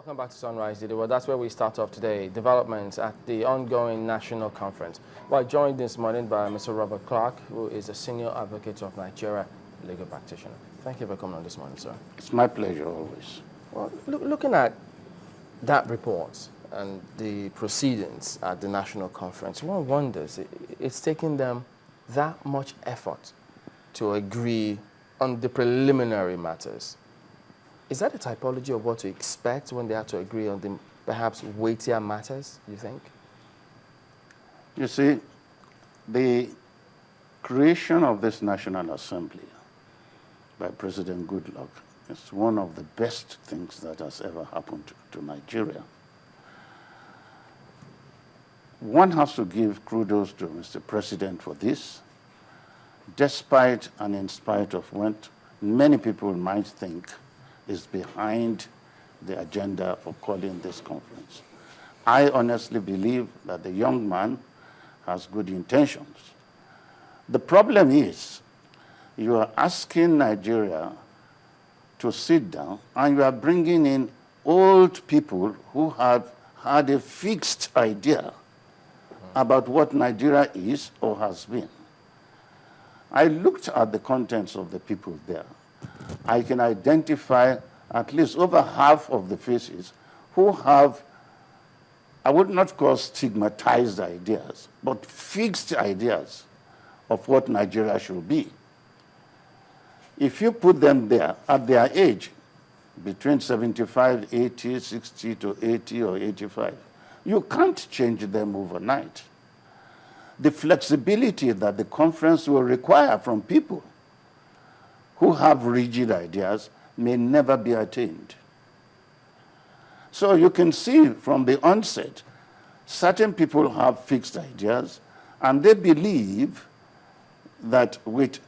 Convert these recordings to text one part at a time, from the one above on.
Welcome back to Sunrise Daily. Well, that's where we start off today. Developments at the ongoing national conference. Well, joined this morning by Mr. Robert Clarke, who is a senior advocate of Nigeria, legal practitioner. Thank you for coming on this morning, sir. It's my pleasure always. Well, looking at that report and the proceedings at the national conference, one wonders, it's taken them that much effort to agree on the preliminary matters. Is that a typology of what to expect when they have to agree on the perhaps weightier matters, you think? You see, the creation of this National Assembly by President Goodluck is one of the best things that has ever happened to Nigeria. One has to give kudos to Mr. President for this, despite and in spite of what many people might think is behind the agenda for calling this conference. I honestly believe that the young man has good intentions. The problem is, you are asking Nigeria to sit down and you are bringing in old people who have had a fixed idea about what Nigeria is or has been. I looked at the contents of the people there. I can identify at least over half of the faces who have, I would not call stigmatized ideas, but fixed ideas of what Nigeria should be. If you put them there at their age, between 75, 80, 60 to 80 or 85, you can't change them overnight. The flexibility that the conference will require from people who have rigid ideas may never be attained. So you can see from the onset, certain people have fixed ideas and they believe that with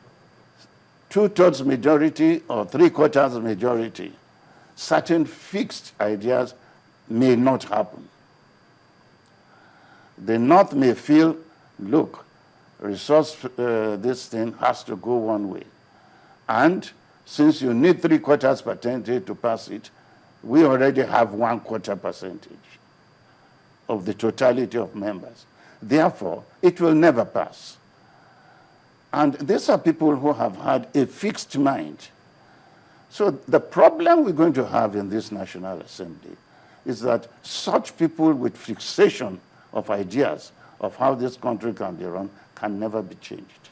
2/3 majority or 3/4 majority, certain fixed ideas may not happen. The North may feel, look, this thing has to go one way. And since you need 3/4 percentage to pass it, we already have 1/4 percentage of the totality of members. Therefore, it will never pass. And these are people who have had a fixed mind. So the problem we're going to have in this National Assembly is that such people with fixation of ideas of how this country can be run can never be changed.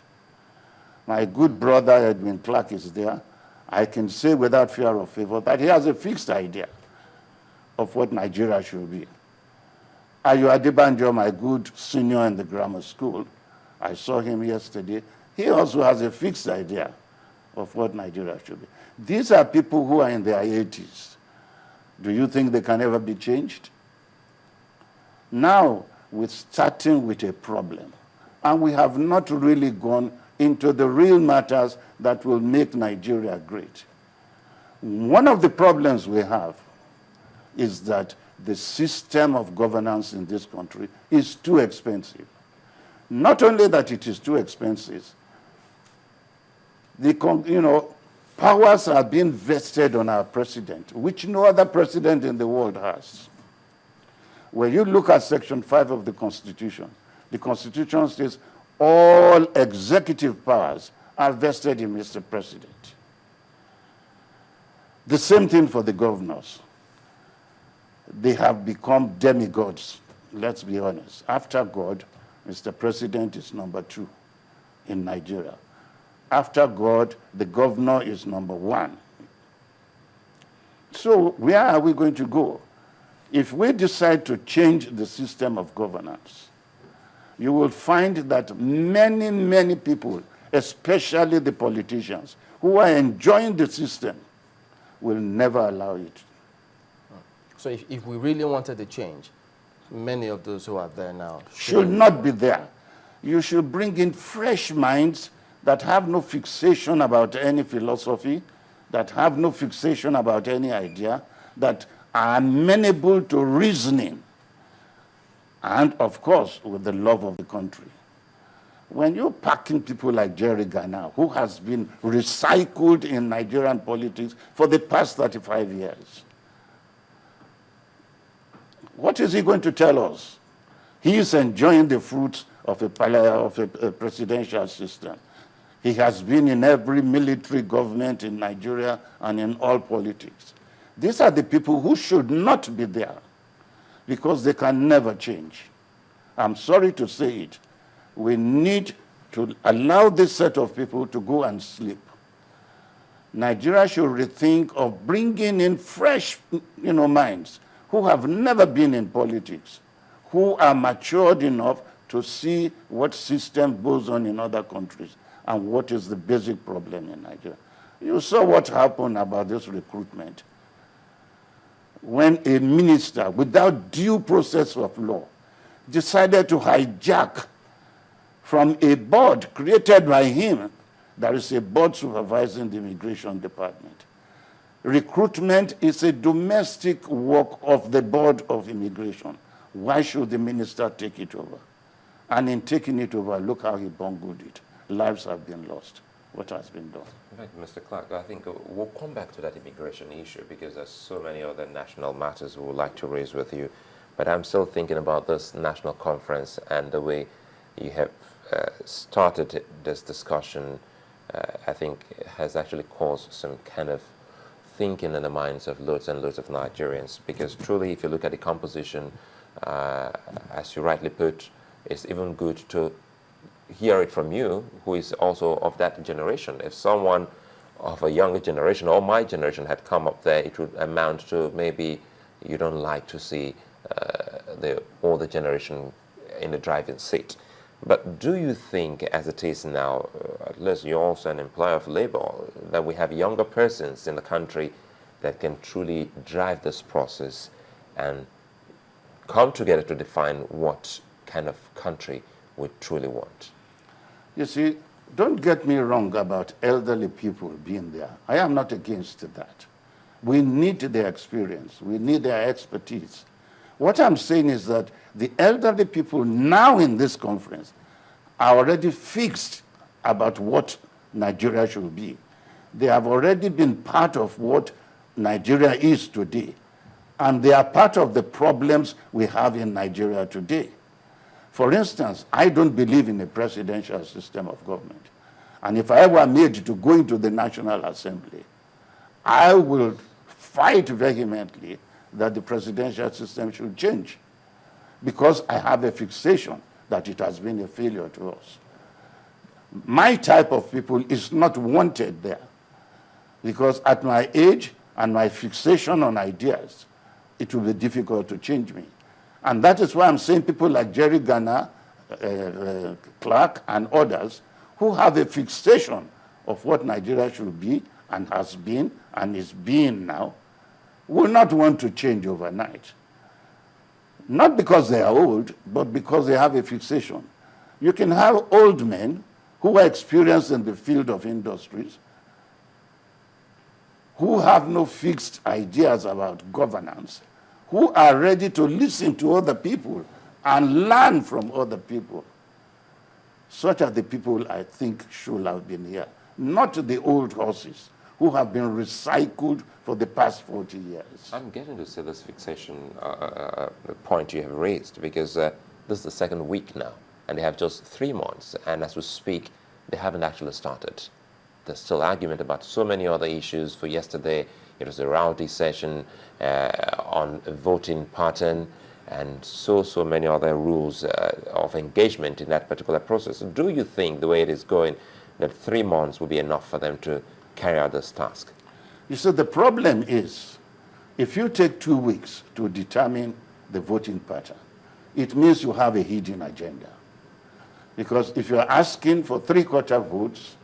My good brother Edwin Clarke is there. I can say without fear of favor that he has a fixed idea of what Nigeria should be. Ayo Adebanjo, my good senior in the grammar school, I saw him yesterday. He also has a fixed idea of what Nigeria should be. These are people who are in their 80s. Do you think they can ever be changed? Now, we're starting with a problem, and we have not really gone into the real matters that will make Nigeria great. One of the problems we have is that the system of governance in this country is too expensive. Not only that it is too expensive, powers are being vested on our president, which no other president in the world has. When you look at Section 5 of the Constitution says all executive powers are vested in Mr. President. The same thing for the governors. They have become demi-gods, let's be honest. After God, Mr. President is number 2 in Nigeria. After God, the governor is number 1. So where are we going to go? If we decide to change the system of governance, you will find that many, many people, especially the politicians, who are enjoying the system, will never allow it. So if we really wanted to change, many of those who are there now should not be there. You should bring in fresh minds that have no fixation about any philosophy, that have no fixation about any idea, that are amenable to reasoning, and of course, with the love of the country. When you're packing people like Gana, who has been recycled in Nigerian politics for the past 35 years, What is he going to tell us? He is enjoying the fruits of a presidential system. He has been in every military government in Nigeria and in all politics. These are the people who should not be there because they can never change. I'm sorry to say it. We need to allow this set of people to go and sleep. Nigeria should rethink of bringing in fresh minds who have never been in politics, who are matured enough to see what system goes on in other countries and what is the basic problem in Nigeria. You saw what happened about this recruitment. When a minister, without due process of law, decided to hijack from a board created by him, there is a board supervising the immigration department. Recruitment is a domestic work of the board of immigration. Why should the minister take it over? And in taking it over, look how he bungled it. Lives have been lost. What has been done? Right, Mr. Clarke, I think we'll come back to that immigration issue because there's so many other national matters we would like to raise with you. But I'm still thinking about this national conference and the way you have started this discussion. I think has actually caused some kind of thinking in the minds of loads and loads of Nigerians. Because truly, if you look at the composition, as you rightly put, it's even good to hear it from you, who is also of that generation. If someone of a younger generation or my generation had come up there, it would amount to maybe you don't like to see the older generation in the driving seat. But do you think, as it is now, at least you're also an employer of labor, that we have younger persons in the country that can truly drive this process and come together to define what kind of country we truly want? You see, don't get me wrong about elderly people being there. I am not against that. We need their experience. We need their expertise. What I'm saying is that the elderly people now in this conference are already fixed about what Nigeria should be. They have already been part of what Nigeria is today. And they are part of the problems we have in Nigeria today. For instance, I don't believe in a presidential system of government. And if I were made to go into the National Assembly, I will fight vehemently that the presidential system should change because I have a fixation that it has been a failure to us. My type of people is not wanted there because at my age and my fixation on ideas, it will be difficult to change me. And that is why I'm saying people like Gana, Clarke, and others who have a fixation of what Nigeria should be and has been and is being now will not want to change overnight. Not because they are old, but because they have a fixation. You can have old men who are experienced in the field of industries, who have no fixed ideas about governance, who are ready to listen to other people and learn from other people. Such are the people I think should have been here, not the old horses who have been recycled for the past 40 years. I'm getting to see this fixation point you have raised because this is the second week now and they have just 3 months, and as we speak they haven't actually started. There's still argument about so many other issues. For yesterday it was a rowdy session on a voting pattern and so many other rules of engagement in that particular process. Do you think the way it is going that 3 months will be enough for them to carry out this task? You see, the problem is, if you take 2 weeks to determine the voting pattern, it means you have a hidden agenda. Because if you're asking for 3/4 votes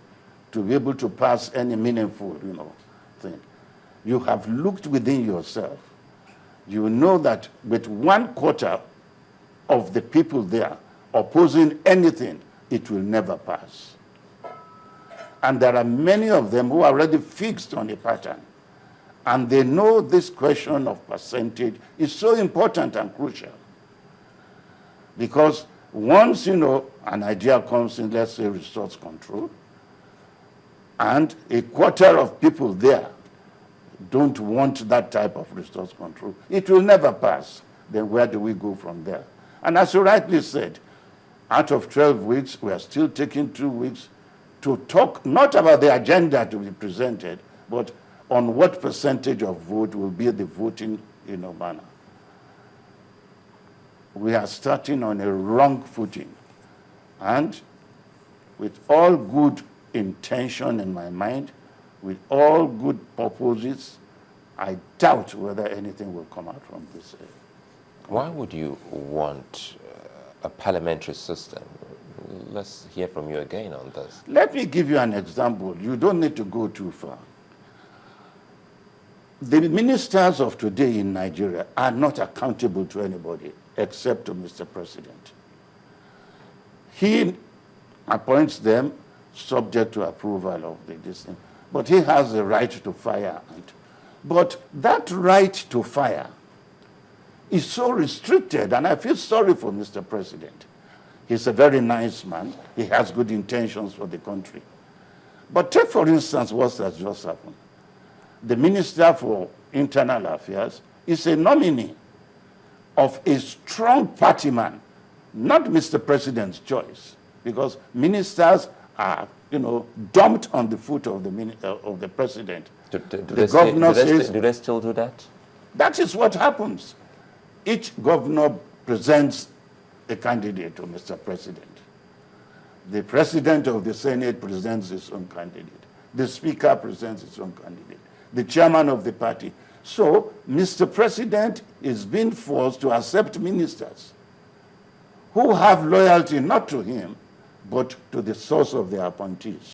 to be able to pass any meaningful, thing, you have looked within yourself. You know that with 1/4 of the people there opposing anything, it will never pass. And there are many of them who are already fixed on a pattern. And they know this question of percentage is so important and crucial. Because once, an idea comes in, let's say resource control, and 1/4 of people there don't want that type of resource control, it will never pass. then where do we go from there? And as you rightly said, out of 12 weeks, we are still taking 2 weeks to talk not about the agenda to be presented, but on what percentage of vote will be the voting in Gana. We are starting on a wrong footing. And with all good intention in my mind, with all good purposes, I doubt whether anything will come out from this. Why would you want a parliamentary system? Let's hear from you again on this. Let me give you an example. You don't need to go too far. The ministers of today in Nigeria are not accountable to anybody except to Mr. President. He appoints them subject to approval of this thing, but he has the right to fire. But that right to fire is so restricted, and I feel sorry for Mr. President. He's a very nice man. He has good intentions for the country. But take, for instance, what has just happened. The Minister for Internal Affairs is a nominee of a strong party man, not Mr. President's choice, because ministers are, dumped on the foot of the president. Do they still do that? That is what happens. Each governor presents a candidate to Mr. President. The president of the Senate presents his own candidate. The speaker presents his own candidate. The chairman of the party. So, Mr. President is being forced to accept ministers who have loyalty not to him, but to the source of their appointees.